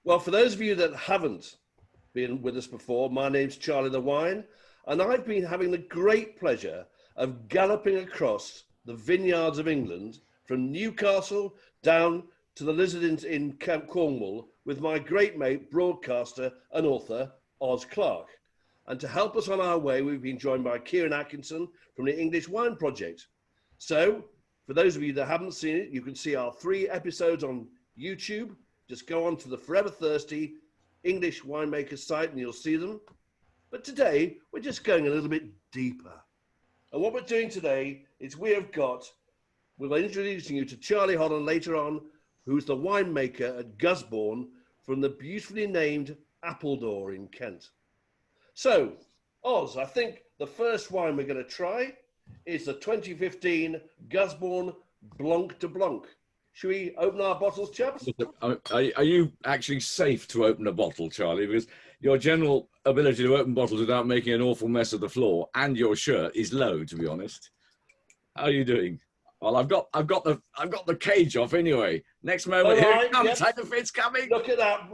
Well, for those of you that haven't been with us before, my name's Charlie the Wine, and I've been having the great pleasure of galloping across the vineyards of England from Newcastle down to the Lizard in Cornwall with my great mate, broadcaster and author, Oz Clarke. And to help us on our way, we've been joined by Kieran Atkinson from the English Wine Project. So, for those of you that haven't seen it, you can see our 3 episodes on YouTube. Just go on to the Forever Thirsty English Winemakers site and you'll see them. But today, we're just going a little bit deeper. And what we're doing today is we're introducing you to Charlie Holland later on, who's the winemaker at Gusbourne from the beautifully named Appledore in Kent. So, Oz, I think the first wine we're going to try is the 2015 Gusbourne Blanc de Blanc. Should we open our bottles, chaps? Are you actually safe to open a bottle, Charlie? Because your general ability to open bottles without making an awful mess of the floor and your shirt is low, to be honest. How are you doing? Well, I've got the cage off anyway. Next moment, here it comes. Yep. It's coming. Look at that.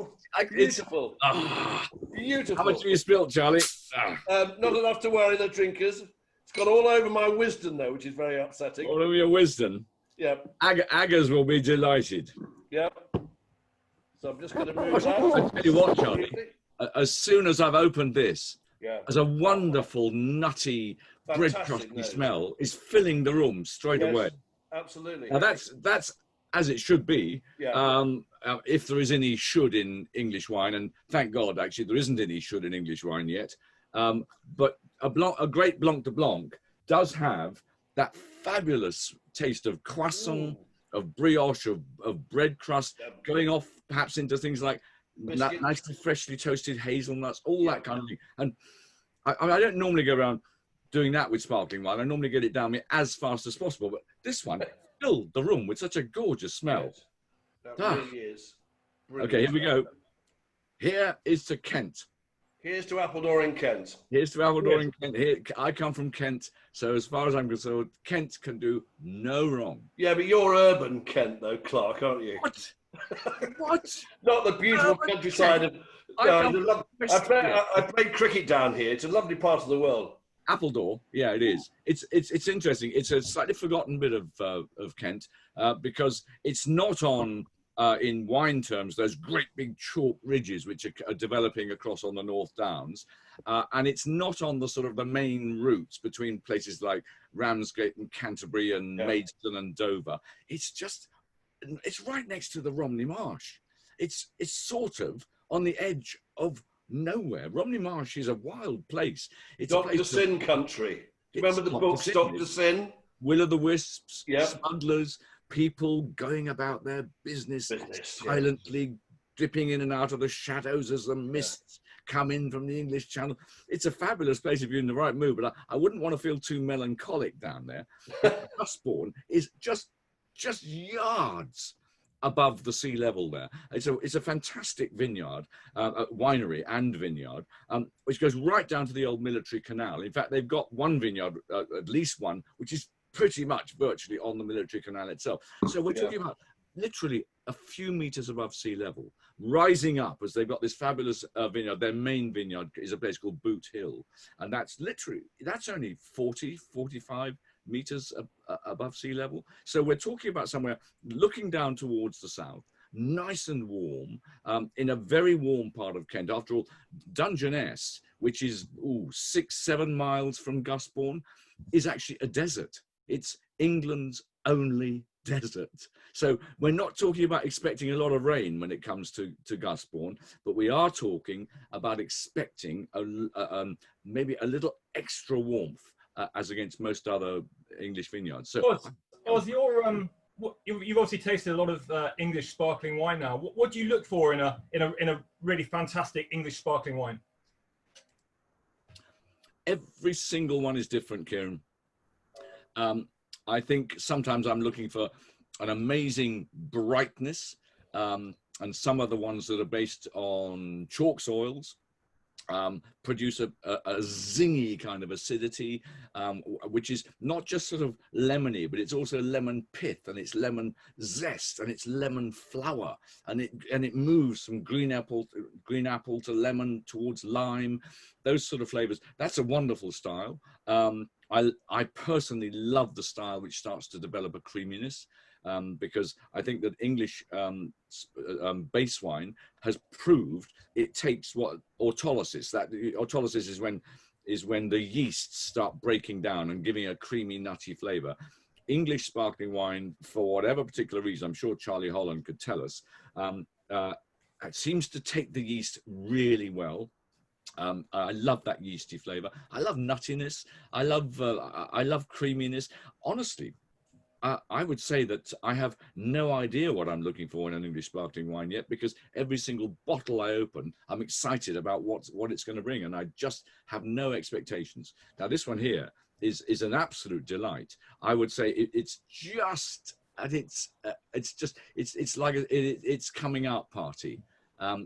Beautiful. Beautiful. How much have you spilt, Charlie? Not enough to worry the drinkers. It's got all over my wisdom, though, which is very upsetting. All over your wisdom? Yeah. Aggers will be delighted. Yeah. So I'm just going to move that. I tell you what, Charlie, as soon as I've opened this, as a wonderful, nutty, bread-crusty smell is filling the room straight away. Absolutely. Now that's as it should be. Yeah. If there is any should in English wine, and thank God, actually, there isn't any should in English wine yet. But a great Blanc de Blanc does have that fabulous taste of croissant, of brioche, of bread crust, going off perhaps into things like nicely freshly toasted hazelnuts, all that kind of thing. And I don't normally go around doing that with sparkling wine. I normally get it down me as fast as possible. But this one filled the room with such a gorgeous smell. That really is. Brilliant. Okay, here we go. Here is to Kent. Here's to Appledore in Kent. Here's to Appledore in Kent. Here, I come from Kent, so as far as I'm concerned, Kent can do no wrong. Yeah, but you're urban Kent, though, Clark, aren't you? What? What? Not the beautiful countryside of... I played cricket down here. It's a lovely part of the world. Appledore, yeah, it is. It's interesting. It's a slightly forgotten bit of Kent because it's not on... in wine terms, those great big chalk ridges which are developing across on the North Downs, and it's not on the sort of the main routes between places like Ramsgate and Canterbury and Maidstone and Dover. It's right next to the Romney Marsh. It's sort of on the edge of nowhere. Romney Marsh is a wild place. It's Dr. Sin country. Do you remember the books, Dr. Sin? Will-o'-the-wisps, smugglers, people going about their business silently, dipping in and out of the shadows as the mists come in from the English Channel. It's a fabulous place if you're in the right mood, but I wouldn't want to feel too melancholic down there. Gusbourne is just yards above the sea level there. It's a fantastic vineyard, winery and vineyard, which goes right down to the old military canal. In fact, they've got one vineyard, at least one, which is pretty much virtually on the military canal itself. So we're talking about literally a few meters above sea level, rising up as they've got this fabulous vineyard. Their main vineyard is a place called Boot Hill. And that's only 40, 45 meters above sea level. So we're talking about somewhere looking down towards the south, nice and warm, in a very warm part of Kent. After all, Dungeness, which is 6-7 miles from Gusbourne, is actually a desert. It's England's only desert. So we're not talking about expecting a lot of rain when it comes to Gusbourne, but we are talking about expecting maybe a little extra warmth as against most other English vineyards. So, Oz, you've obviously tasted a lot of English sparkling wine now. What do you look for in a really fantastic English sparkling wine? Every single one is different, Kieran. I think sometimes I'm looking for an amazing brightness, and some of the ones that are based on chalk soils produce a zingy kind of acidity, which is not just sort of lemony, but it's also lemon pith, and it's lemon zest, and it's lemon flower, and it moves from green apple to lemon towards lime, those sort of flavors. That's a wonderful style. I personally love the style which starts to develop a creaminess. Because I think that English base wine has proved it takes what autolysis. That autolysis is when the yeasts start breaking down and giving a creamy, nutty flavor. English sparkling wine, for whatever particular reason, I'm sure Charlie Holland could tell us, it seems to take the yeast really well. I love that yeasty flavor. I love nuttiness. I love creaminess. Honestly, I would say that I have no idea what I'm looking for in an English sparkling wine yet, because every single bottle I open, I'm excited about what it's going to bring, and I just have no expectations. Now, this one here is an absolute delight. I would say it's like it's coming out party.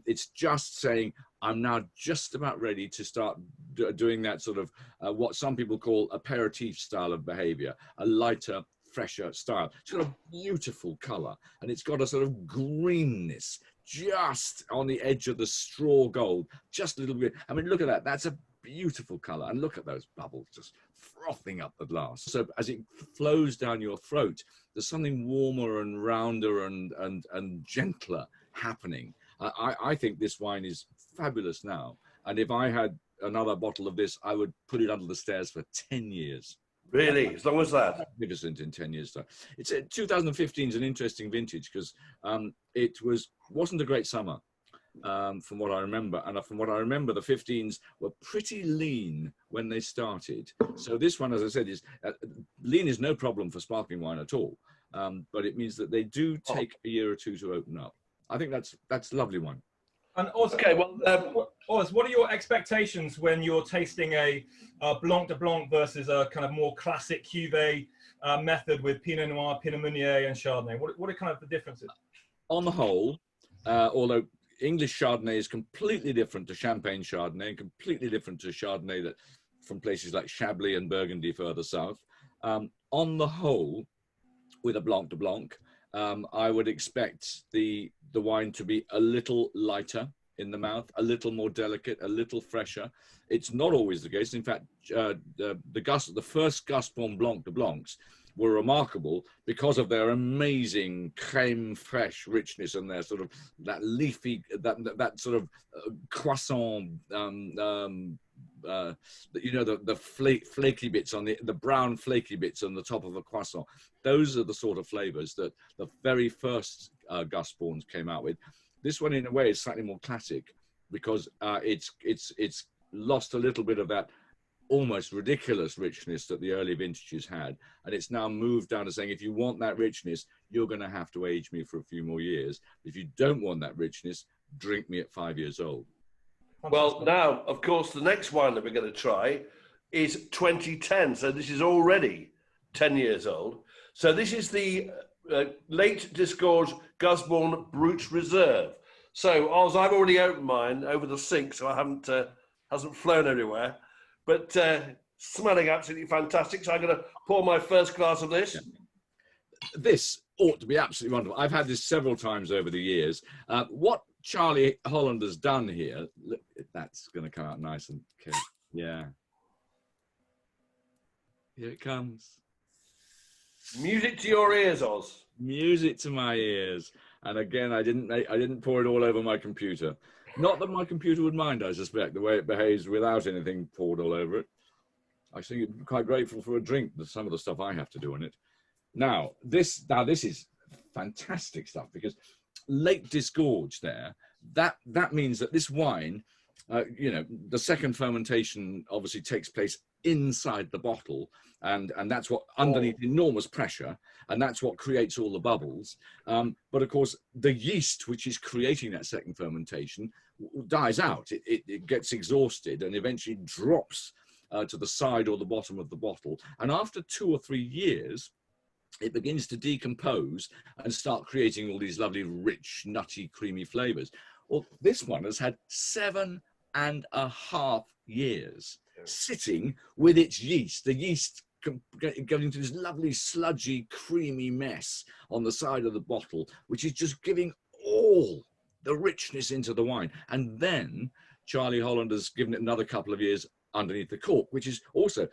It's just saying, I'm now just about ready to start doing that sort of what some people call aperitif style of behavior, a lighter, fresher style. It's got a beautiful color, and it's got a sort of greenness just on the edge of the straw gold, just a little bit. I mean, look at that. That's a beautiful color, and look at those bubbles just frothing up the glass. So as it flows down your throat, there's something warmer and rounder and gentler happening. I think this wine is fabulous now, and if I had another bottle of this, I would put it under the stairs for 10 years. Really? As long as that? Magnificent in 10 years' time. It's 2015 is an interesting vintage, because it wasn't a great summer, from what I remember. And from what I remember, the 15s were pretty lean when they started. So this one, as I said, is lean is no problem for sparkling wine at all. But it means that they do take a year or two to open up. I think that's a lovely one. And Oz, okay, well, Oz, what are your expectations when you're tasting a Blanc de Blanc versus a kind of more classic cuvee method with Pinot Noir, Pinot Meunier, and Chardonnay? What are kind of the differences? On the whole, although English Chardonnay is completely different to Champagne Chardonnay, and completely different to Chardonnay that from places like Chablis and Burgundy further south, on the whole, with a Blanc de Blanc, I would expect the wine to be a little lighter in the mouth, a little more delicate, a little fresher. It's not always the case. In fact, the first Gusbourne Blanc de Blancs were remarkable because of their amazing crème fraîche richness and their sort of that leafy, that sort of croissant, you know, the flaky bits on the brown flaky bits on the top of a croissant. Those are the sort of flavors that the very first Gusbournes came out with. This one, in a way, is slightly more classic because it's lost a little bit of that almost ridiculous richness that the early vintages had, and it's now moved down to saying, if you want that richness, you're going to have to age me for a few more years. If you don't want that richness, drink me at 5 years old. Well, now, of course, the next wine that we're going to try is 2010. So this is already 10 years old. So this is the late disgorged Gusborne Brut Reserve. So, Oz, I've already opened mine over the sink, so I hasn't flown everywhere. But smelling absolutely fantastic. So I'm going to pour my first glass of this. This ought to be absolutely wonderful. I've had this several times over the years. What Charlie Holland has done here, look, that's going to come out nice and okay. Yeah. Here it comes. Music to your ears, Oz. Music to my ears. And again, I didn't pour it all over my computer. Not that my computer would mind, I suspect, the way it behaves without anything poured all over it. I think I'm quite grateful for a drink, some of the stuff I have to do in it. Now this is fantastic stuff, because late disgorged there, that means that this wine, you know, the second fermentation obviously takes place inside the bottle, and that's what, underneath enormous pressure, and that's what creates all the bubbles. But of course, the yeast, which is creating that second fermentation, dies out. It gets exhausted and eventually drops to the side or the bottom of the bottle. And after 2 or 3 years, it begins to decompose and start creating all these lovely, rich, nutty, creamy flavors. Well, this one has had 7 7.5 years sitting with its yeast. The yeast going into this lovely sludgy, creamy mess on the side of the bottle, which is just giving all the richness into the wine. And then Charlie Holland has given it another couple of years underneath the cork, which is also,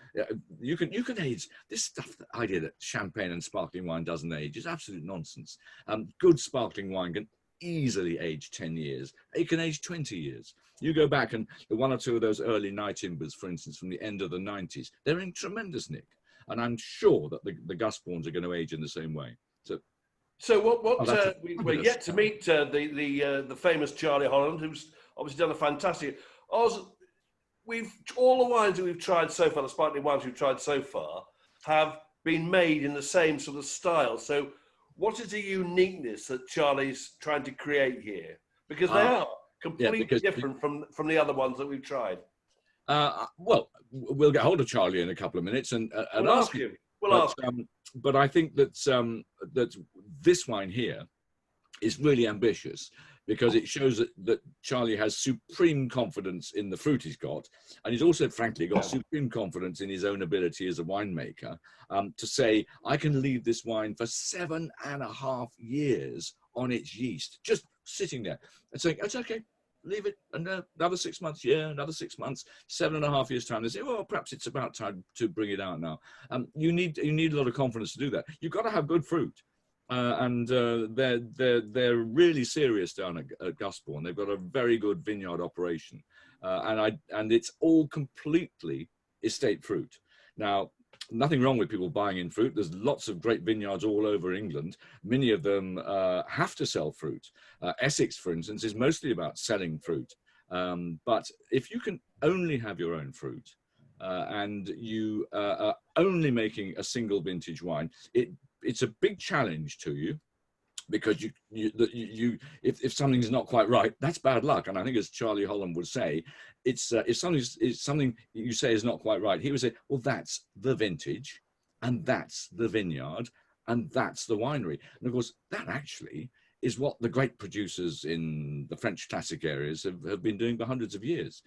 you can age this stuff. The idea that champagne and sparkling wine doesn't age is absolute nonsense. Good sparkling wine can easily age 10 years. It can age 20 years. You go back and the one or two of those early night timbers, for instance, from the end of the 90s, they're in tremendous nick. And I'm sure that the Gusbornes are going to age in the same way. So we're yet to meet the famous Charlie Holland, who's obviously done a fantastic. All the wines that we've tried so far, the sparkling wines we've tried so far, have been made in the same sort of style. So, what is the uniqueness that Charlie's trying to create here? Because they are completely different from the other ones that we've tried. Well, we'll get hold of Charlie in a couple of minutes and we'll ask him. But I think that that this wine here is really ambitious because it shows that Charlie has supreme confidence in the fruit he's got, and he's also, frankly, got supreme confidence in his own ability as a winemaker to say, I can leave this wine for 7.5 years on its yeast, just sitting there and saying, it's okay. Leave it another 6 months, another 6 months, 7.5 years time. They say, well, perhaps it's about time to bring it out now. You need a lot of confidence to do that. You've got to have good fruit, and they're really serious down at Gusbourne. They've got a very good vineyard operation, and it's all completely estate fruit. Now, nothing wrong with people buying in fruit. There's lots of great vineyards all over England. Many of them have to sell fruit. Essex, for instance, is mostly about selling fruit. But if you can only have your own fruit and you are only making a single vintage wine, it's a big challenge to you. Because if something's not quite right, that's bad luck. And I think, as Charlie Holland would say, it's if something you say is not quite right, he would say, well, that's the vintage, and that's the vineyard, and that's the winery. And of course, that actually is what the great producers in the French classic areas have been doing for hundreds of years.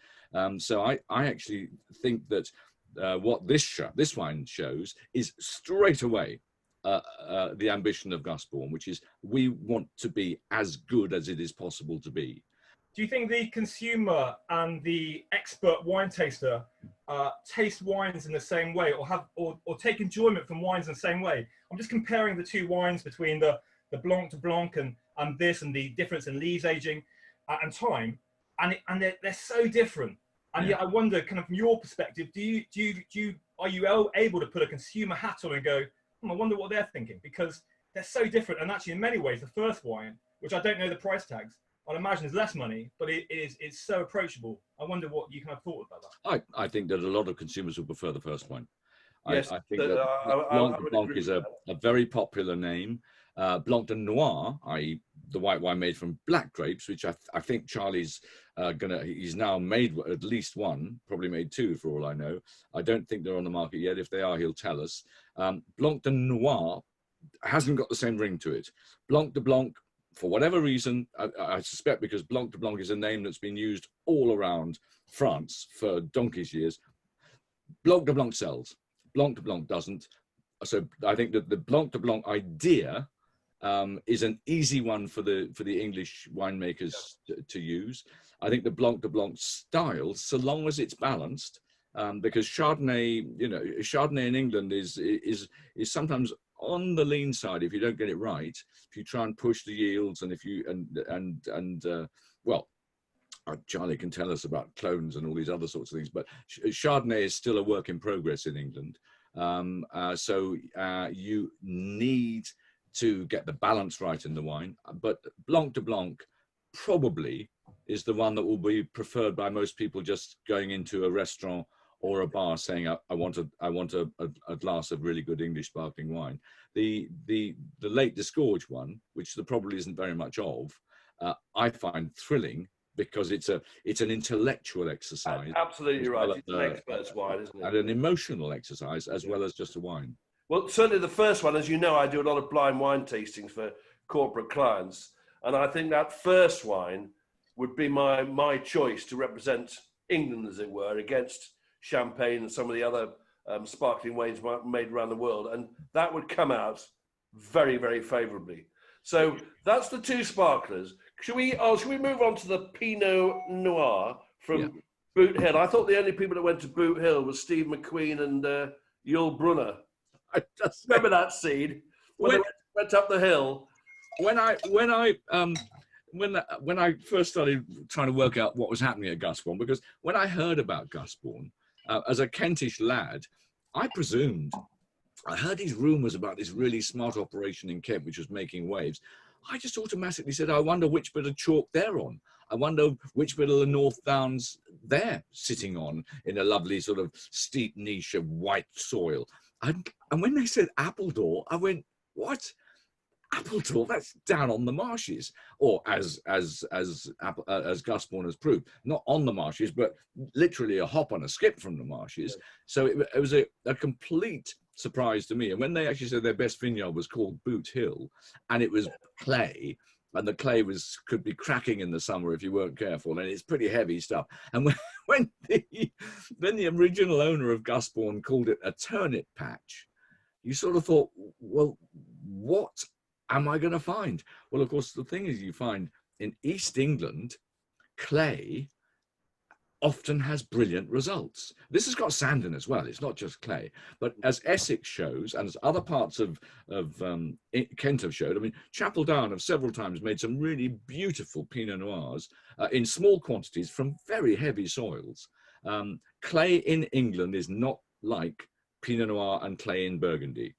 So I actually think that what this wine shows is straight away the ambition of Gusbourne, which is we want to be as good as it is possible to be. Do you think the consumer and the expert wine taster taste wines in the same way, or take enjoyment from wines in the same way? I'm just comparing the two wines between the Blanc de Blanc and this, and the difference in lees aging and time, and they're so different. And yet I wonder, kind of from your perspective, are you able to put a consumer hat on and go, I wonder what they're thinking, because they're so different. And actually, in many ways, the first wine, which I don't know the price tags, I'd imagine is less money, but it's so approachable. I wonder what you kind of thought about that. I think that a lot of consumers will prefer the first wine. Yes, I think that Blanc de Blanc is a very popular name. Blanc de Noir, i.e. the white wine made from black grapes, which I think Charlie's he's now made at least one, probably made two for all I know. I don't think they're on the market yet. If they are, he'll tell us. Blanc de Noir hasn't got the same ring to it. Blanc de Blanc, for whatever reason, I suspect because Blanc de Blanc is a name that's been used all around France for donkey's years. Blanc de Blanc sells. Blanc de Blanc doesn't. So I think that the Blanc de Blanc idea is an easy one for the English winemakers to use. I think the Blanc de Blanc style, so long as it's balanced, because Chardonnay in England is sometimes on the lean side if you don't get it right. If you try and push the yields, and if you Charlie can tell us about clones and all these other sorts of things, but Chardonnay is still a work in progress in England. So you need to get the balance right in the wine, but Blanc de Blanc probably is the one that will be preferred by most people just going into a restaurant or a bar saying, I want a glass of really good English sparkling wine. The late disgorged one, which there probably isn't very much of, I find thrilling because it's an intellectual exercise. Absolutely right. It's an expert's wine, isn't it? And an emotional exercise as well as just a wine. Well, certainly the first one, as you know, I do a lot of blind wine tastings for corporate clients. And I think that first wine would be my choice to represent England, as it were, against champagne and some of the other sparkling wines made around the world, and that would come out very, very favourably. So that's the two sparklers. Should we move on to the Pinot Noir from Boot Hill? I thought the only people that went to Boot Hill was Steve McQueen and Yul Brunner. I just remember that scene when they went up the hill. When I first started trying to work out what was happening at Gusbourne, because when I heard about Gusbourne as a Kentish lad, I heard these rumours about this really smart operation in Kent which was making waves. I just automatically said, I wonder which bit of chalk they're on. I wonder which bit of the North Downs they're sitting on in a lovely sort of steep niche of white soil. And when they said Appledore, I went, what? Appledore? That's down on the marshes, or as Gusbourne has proved, not on the marshes, but literally a hop and a skip from the marshes. So it was a complete surprise to me. And when they actually said their best vineyard was called Boot Hill, and it was clay, and the clay could be cracking in the summer if you weren't careful, and it's pretty heavy stuff. And when the original owner of Gusbourne called it a turnip patch, you sort of thought, well, what am I going to find? Well, of course, the thing is, you find in East England, clay often has brilliant results. This has got sand in as well. It's not just clay. But as Essex shows, and as other parts of Kent have showed, I mean, Chapel Down have several times made some really beautiful Pinot Noirs in small quantities from very heavy soils. Clay in England is not like Pinot Noir and clay in Burgundy.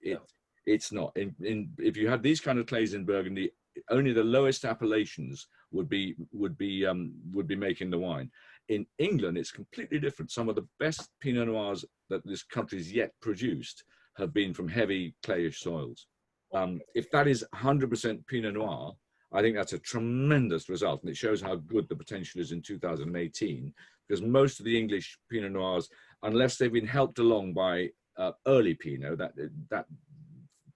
It's not. If you had these kind of clays in Burgundy, only the lowest appellations would be making the wine. In England, it's completely different. Some of the best Pinot Noirs that this country's yet produced have been from heavy clayish soils. If that is 100% Pinot Noir, I think that's a tremendous result, and it shows how good the potential is in 2018. Because most of the English Pinot Noirs, unless they've been helped along by early Pinot, that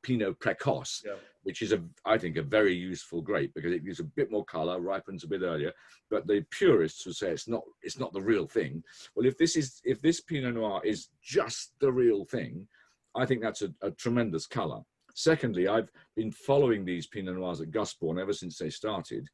Pinot Précoce, which is, I think, a very useful grape because it gives a bit more colour, ripens a bit earlier. But the purists would say it's not the real thing. Well, if this Pinot Noir is just the real thing, I think that's a tremendous colour. Secondly, I've been following these Pinot Noirs at Gusbourne ever since they started.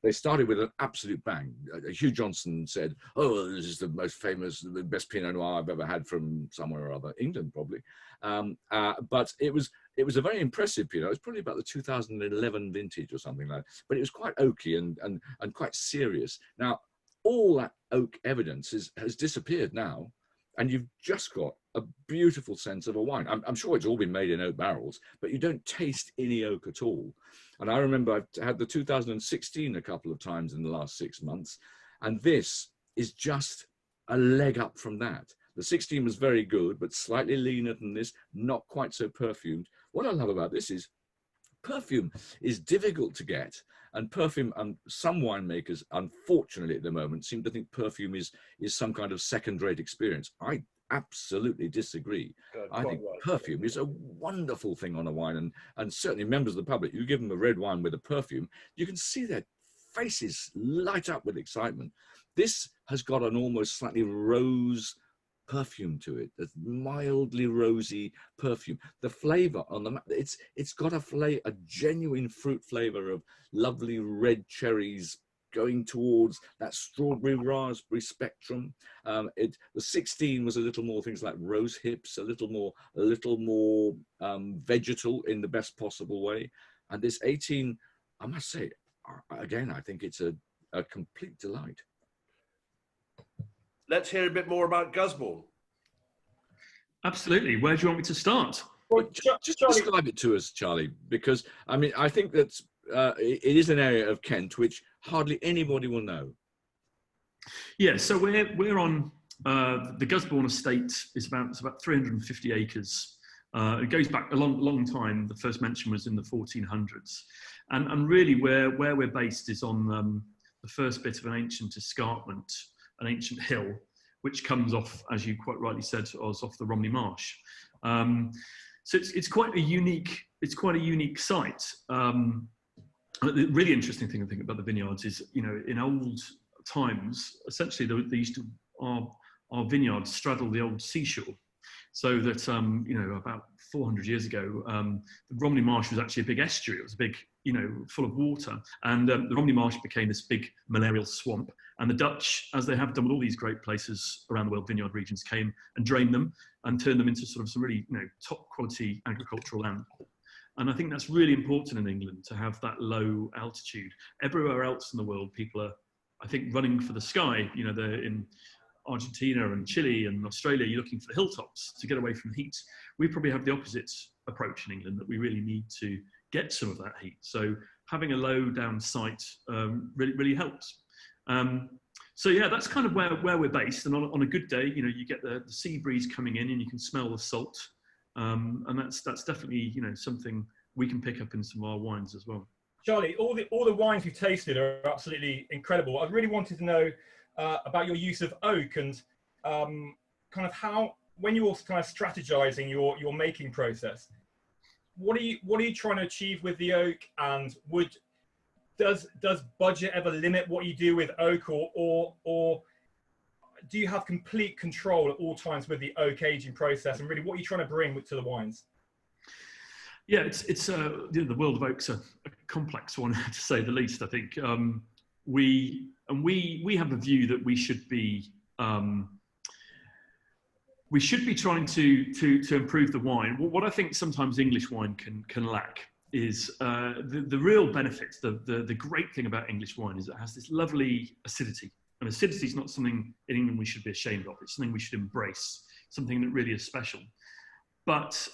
They started with an absolute bang. Hugh Johnson said, "Oh, this is the most famous, the best Pinot Noir I've ever had from somewhere or other, England probably." But it was a very impressive Pinot. It was probably about the 2011 vintage or something like that. But it was quite oaky and quite serious. Now, all that oak evidence has disappeared now, and you've just got a beautiful sense of a wine. I'm sure it's all been made in oak barrels, but you don't taste any oak at all. And I remember I've had the 2016 a couple of times in the last 6 months, and this is just a leg up from that. The 16 was very good, but slightly leaner than this, not quite so perfumed. What I love about this is perfume is difficult to get, and perfume, some winemakers, unfortunately at the moment, seem to think perfume is some kind of second-rate experience. I absolutely disagree. I think perfume is a wonderful thing on a wine, and certainly members of the public, you give them a red wine with a perfume, you can see their faces light up with excitement. This has got an almost slightly rose perfume to it, a mildly rosy perfume. The flavor on the it's got a genuine fruit flavor of lovely red cherries going towards that strawberry raspberry spectrum. The 16 was a little more things like rose hips, a little more vegetal in the best possible way. And this 18, I must say, again, I think it's a complete delight. Let's hear a bit more about Gusbourne. Absolutely. Where do you want me to start? Well, just describe it to us, Charlie, because I mean, I think that it is an area of Kent which hardly anybody will know. Yeah, so we're on the Gusbourne estate. It's about 350 acres. It goes back a long time. The first mention was in the 1400s, and really where we're based is on the first bit of an ancient escarpment, an ancient hill, which comes off, as you quite rightly said, off the Romney Marsh. So it's quite a unique site. The really interesting thing I think about the vineyards is, you know, in old times, essentially our vineyards straddle the old seashore. So that, you know, about 400 years ago, the Romney Marsh was actually a big estuary. It was a big, you know, full of water. And the Romney Marsh became this big malarial swamp. And the Dutch, as they have done with all these great places around the world, vineyard regions, came and drained them and turned them into sort of some really, you know, top quality agricultural land. And I think that's really important in England, to have that low altitude. Everywhere else in the world, people are, I think, running for the sky. You know, they're in Argentina and Chile and Australia, you're looking for the hilltops to get away from the heat. We probably have the opposite approach in England, that we really need to get some of that heat. So having a low down site really helps. So yeah, that's kind of where we're based. And on a good day, you know, you get the sea breeze coming in and you can smell the salt. And that's definitely, you know, something we can pick up in some of our wines as well. Charlie, all the wines you've tasted are absolutely incredible. I really wanted to know about your use of oak and kind of how, when you're kind of strategizing your making process, what are you trying to achieve with the oak, and does budget ever limit what you do with oak, or do you have complete control at all times with the oak aging process, and really what are you trying to bring to the wines? Yeah, it's you know, the world of oak's a complex one, to say the least. I think we have a view that we should be trying to improve the wine. What I think sometimes English wine can lack is the real benefits. The great thing about English wine is it has this lovely acidity, and acidity is not something in England we should be ashamed of. It's something we should embrace, something that really is special. But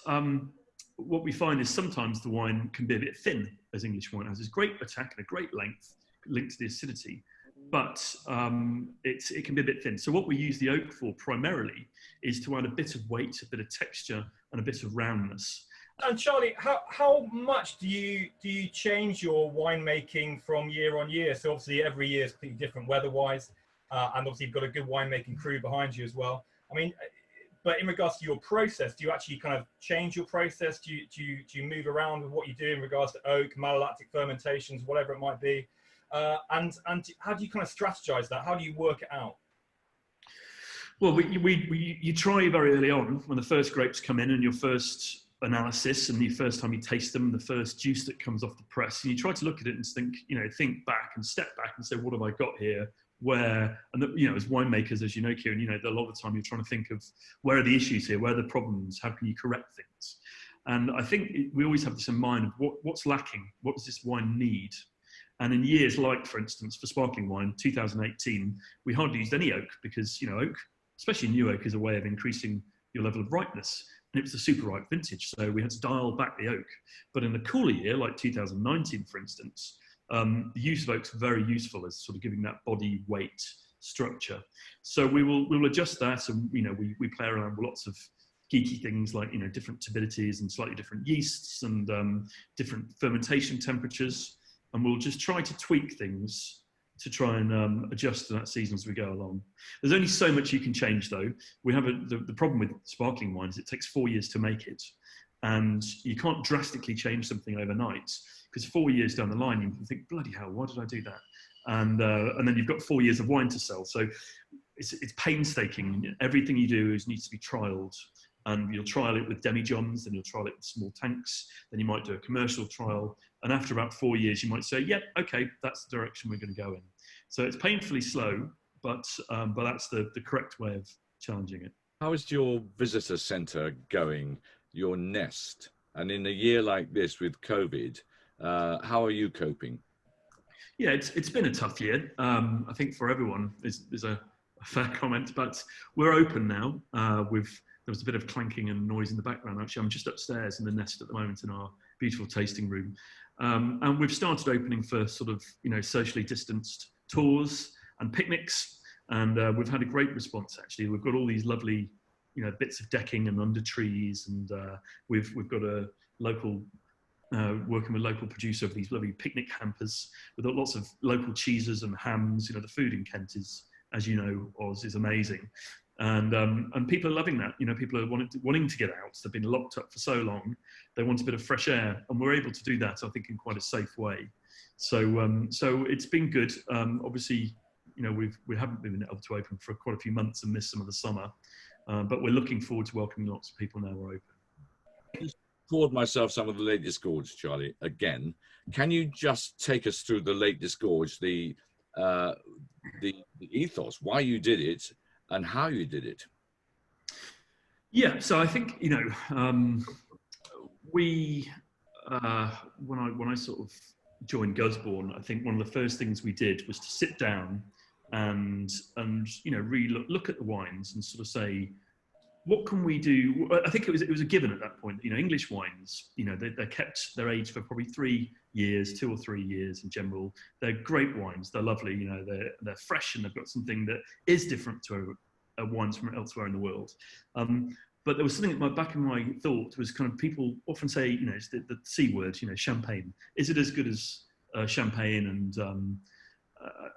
what we find is sometimes the wine can be a bit thin, as English wine has this great attack and a great length linked to the acidity, but it can be a bit thin. So what we use the oak for primarily is to add a bit of weight, a bit of texture, and a bit of roundness. And Charlie, how much do you change your winemaking from year on year? So obviously every year is completely different weather-wise, and obviously you've got a good winemaking crew behind you as well. I mean, but in regards to your process, do you actually kind of change your process? Do you move around with what you do in regards to oak, malolactic fermentations, whatever it might be? And how do you kind of strategize that? How do you work it out? Well, you try very early on when the first grapes come in and your first analysis and the first time you taste them, the first juice that comes off the press, and you try to look at it and think back and step back and say, what have I got here? Where, and you know, as winemakers, as you know, Kieran, you know, a lot of the time you're trying to think of where are the issues here, where are the problems, how can you correct things? And I think we always have this in mind of what's lacking, what does this wine need? And in years like, for instance, for sparkling wine, 2018, we hardly used any oak because, you know, oak, especially new oak, is a way of increasing your level of ripeness. And it was a super ripe vintage, so we had to dial back the oak. But in a cooler year, like 2019, for instance, the use of oak's very useful as sort of giving that body weight structure. So we'll adjust that, and you know, we play around with lots of geeky things like, you know, different turbidities and slightly different yeasts and different fermentation temperatures, and we'll just try to tweak things to try and adjust to that season as we go along. There's only so much you can change though. We have the problem with sparkling wines, it takes 4 years to make it. And you can't drastically change something overnight, because 4 years down the line, you can think, bloody hell, why did I do that? And then you've got 4 years of wine to sell. So it's painstaking. Everything you do needs to be trialed. And you'll trial it with demijohns, then you'll trial it with small tanks, then you might do a commercial trial. And after about 4 years, you might say, yep, okay, that's the direction we're going to go in. So it's painfully slow, but that's the correct way of challenging it. How is your visitor centre going, your nest? And in a year like this with COVID, how are you coping? Yeah, it's been a tough year. I think for everyone is a fair comment, but we're open now. There was a bit of clanking and noise in the background. Actually, I'm just upstairs in the nest at the moment in our beautiful tasting room. And we've started opening for sort of, you know, socially distanced tours and picnics. And we've had a great response, actually. We've got all these lovely, you know, bits of decking and under trees. And we've got a local, working with a local producer of these lovely picnic hampers with lots of local cheeses and hams. You know, the food in Kent is, as you know, Oz, is amazing. And people are loving that. You know, people are wanting to get out. They've been locked up for so long. They want a bit of fresh air, and we're able to do that, I think, in quite a safe way. So it's been good. Obviously, you know, we haven't been able to open for quite a few months and missed some of the summer, but we're looking forward to welcoming lots of people now we're open. Poured myself some of the late disgorged, Charlie. Again, can you just take us through the late disgorged, the ethos, why you did it, and how you did it? Yeah, so I think, you know, we when I sort of joined Gusbourne, I think one of the first things we did was to sit down and you know, really look at the wines and sort of say, what can we do? I think it was a given at that point. You know, English wines, you know, they're kept their age for probably 3 years, 2 or 3 years in general. They're great wines. They're lovely. You know, they're fresh and they've got something that is different to wines from elsewhere in the world. But there was something at back in my thought was kind of people often say, you know, it's the C word, you know, champagne. Is it as good as champagne?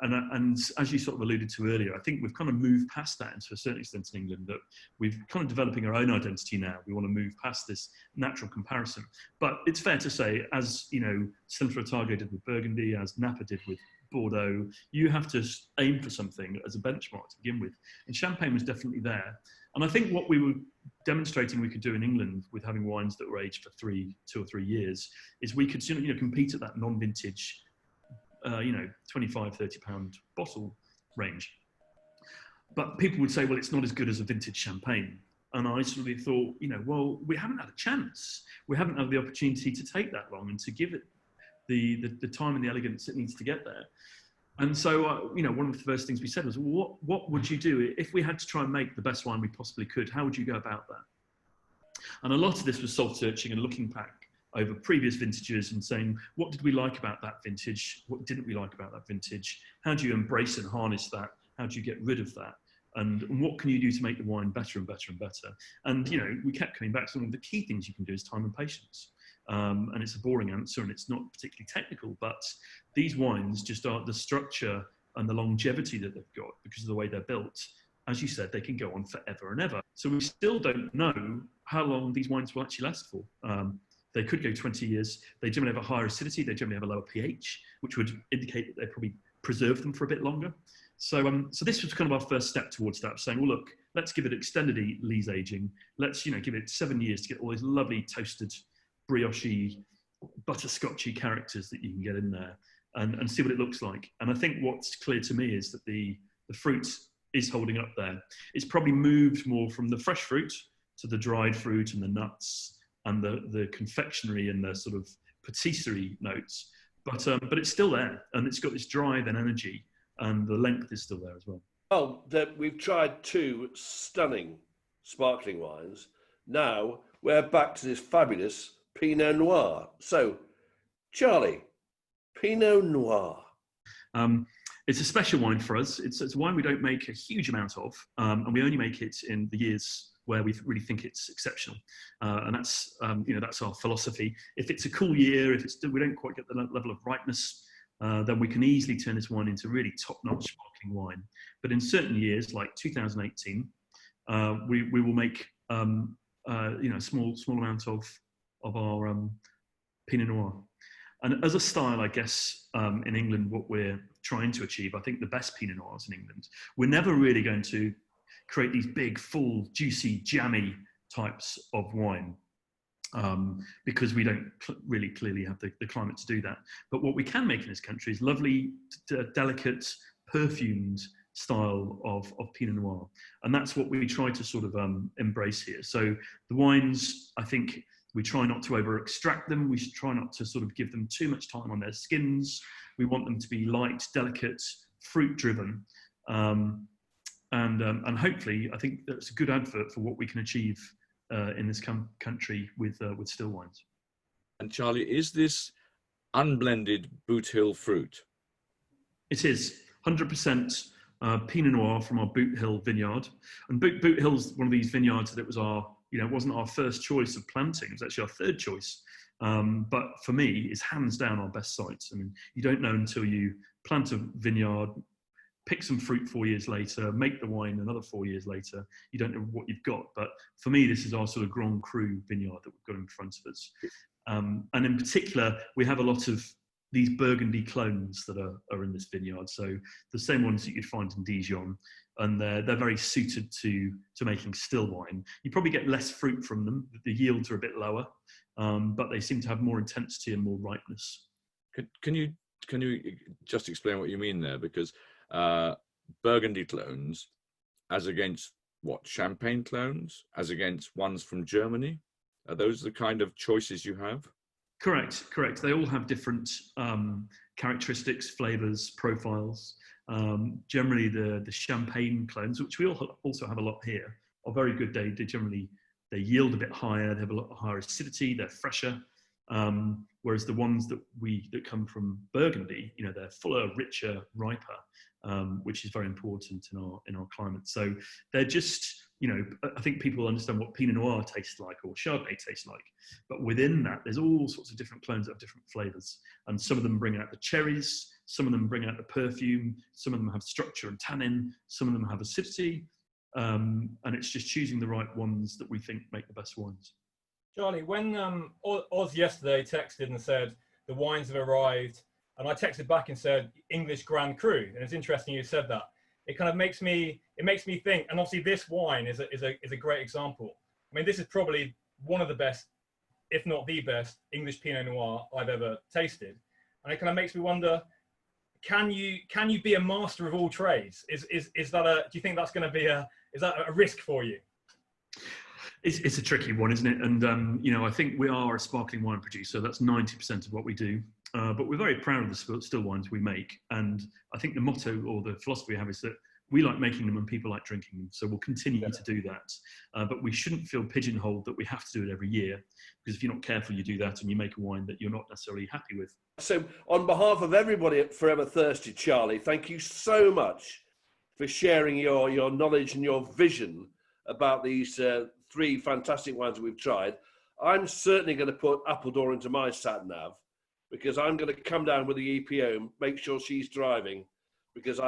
And as you sort of alluded to earlier, I think we've kind of moved past that, and to a certain extent in England, that we've kind of developing our own identity now. We want to move past this natural comparison. But it's fair to say, as you know, Central-Otago did with Burgundy, as Napa did with Bordeaux, you have to aim for something as a benchmark to begin with. And champagne was definitely there. And I think what we were demonstrating we could do in England with having wines that were aged for 2 or 3 years is we could, you know, compete at that non-vintage, you know, 25, 30 pound bottle range. But people would say, well, it's not as good as a vintage champagne. And I sort of thought, you know, well, we haven't had a chance. We haven't had the opportunity to take that long and to give it the time and the elegance it needs to get there. And so, you know, one of the first things we said was, well, what would you do if we had to try and make the best wine we possibly could? How would you go about that? And a lot of this was soul searching and looking back over previous vintages and saying, what did we like about that vintage? What didn't we like about that vintage? How do you embrace and harness that? How do you get rid of that? And what can you do to make the wine better and better and better? And, you know, we kept coming back to one of the key things you can do is time and patience. And it's a boring answer and it's not particularly technical, but these wines just are the structure and the longevity that they've got because of the way they're built. As you said, they can go on forever and ever. So we still don't know how long these wines will actually last for. They could go 20 years. They generally have a higher acidity. They generally have a lower pH, which would indicate that they probably preserve them for a bit longer. So, so this was kind of our first step towards that, saying, well, look, let's give it extended lees aging. Let's, you know, give it 7 years to get all these lovely toasted, brioche, butterscotchy characters that you can get in there, and see what it looks like. And I think what's clear to me is that the fruit is holding up there. It's probably moved more from the fresh fruit to the dried fruit and the nuts and the confectionery and the sort of patisserie notes, but it's still there, and it's got this drive and energy, and the length is still there as well. Well, we've tried 2 stunning sparkling wines. Now we're back to this fabulous Pinot Noir. So, Charlie, Pinot Noir. It's a special wine for us. It's a wine we don't make a huge amount of, and we only make it in the years where we really think it's exceptional, and that's you know, that's our philosophy. If it's a cool year, if we don't quite get the level of ripeness, then we can easily turn this wine into really top-notch sparkling wine. But in certain years, like 2018, we will make you know, a small amount of our Pinot Noir. And as a style, I guess in England, what we're trying to achieve, I think the best Pinot Noirs in England, we're never really going to create these big, full, juicy, jammy types of wine because we don't really clearly have the climate to do that. But what we can make in this country is lovely, delicate, perfumed style of Pinot Noir. And that's what we try to sort of embrace here. So the wines, I think, we try not to over extract them. We should try not to sort of give them too much time on their skins. We want them to be light, delicate, fruit driven. And hopefully, I think that's a good advert for what we can achieve in this country with still wines. And Charlie, is this unblended Boot Hill fruit? It is 100% Pinot Noir from our Boot Hill vineyard. And Boot Hill's one of these vineyards that it wasn't our first choice of planting. It was actually our third choice. But for me, it's hands down our best site. I mean, you don't know until you plant a vineyard, pick some fruit 4 years later, make the wine another 4 years later. You don't know what you've got. But for me, this is our sort of Grand Cru vineyard that we've got in front of us. And in particular, we have a lot of these Burgundy clones that are in this vineyard. So the same ones that you'd find in Dijon, and they're very suited to making still wine. You probably get less fruit from them. The yields are a bit lower, but they seem to have more intensity and more ripeness. Can you just explain what you mean there? Because Burgundy clones, as against what, Champagne clones, as against ones from Germany? Are those the kind of choices you have? Correct. They all have different characteristics, flavors, profiles. Generally, the Champagne clones, which we also have a lot here, are very good. They yield a bit higher. They have a lot higher acidity. They're fresher. Whereas the ones that come from Burgundy, they're fuller, richer, riper, which is very important in our climate. So they're just, I think people understand what Pinot Noir tastes like or Chardonnay tastes like, but within that, there's all sorts of different clones that have different flavors, and some of them bring out the cherries, some of them bring out the perfume, some of them have structure and tannin, some of them have acidity, and it's just choosing the right ones that we think make the best wines. Charlie, when Oz yesterday texted and said the wines have arrived, and I texted back and said English Grand Cru, and it's interesting you said that. It kind of makes me think, and obviously this wine is a great example. I mean, this is probably one of the best, if not the best, English Pinot Noir I've ever tasted, and it kind of makes me wonder, can you be a master of all trades? Is that do you think that's going to be a risk for you? It's a tricky one, isn't it? And I think we are a sparkling wine producer. That's 90% of what we do. But we're very proud of the still wines we make. And I think the motto or the philosophy we have is that we like making them and people like drinking them. So we'll continue to do that. But we shouldn't feel pigeonholed that we have to do it every year, because if you're not careful, you do that and you make a wine that you're not necessarily happy with. So on behalf of everybody at Forever Thirsty, Charlie, thank you so much for sharing your knowledge and your vision about these 3 fantastic wines we've tried. I'm certainly going to put Appledore into my sat nav, because I'm going to come down with the EPO and make sure she's driving, because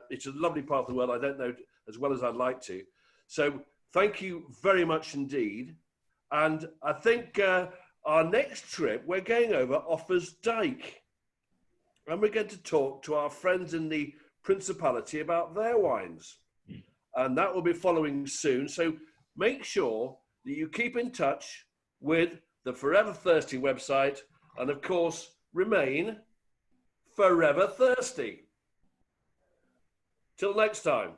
it's a lovely part of the world I don't know as well as I'd like to. So thank you very much indeed. And I think our next trip, we're going over Offers Dyke, and we're going to talk to our friends in the Principality about their wines. And that will be following soon. So make sure that you keep in touch with the Forever Thirsty website, and of course, remain forever thirsty. Till next time.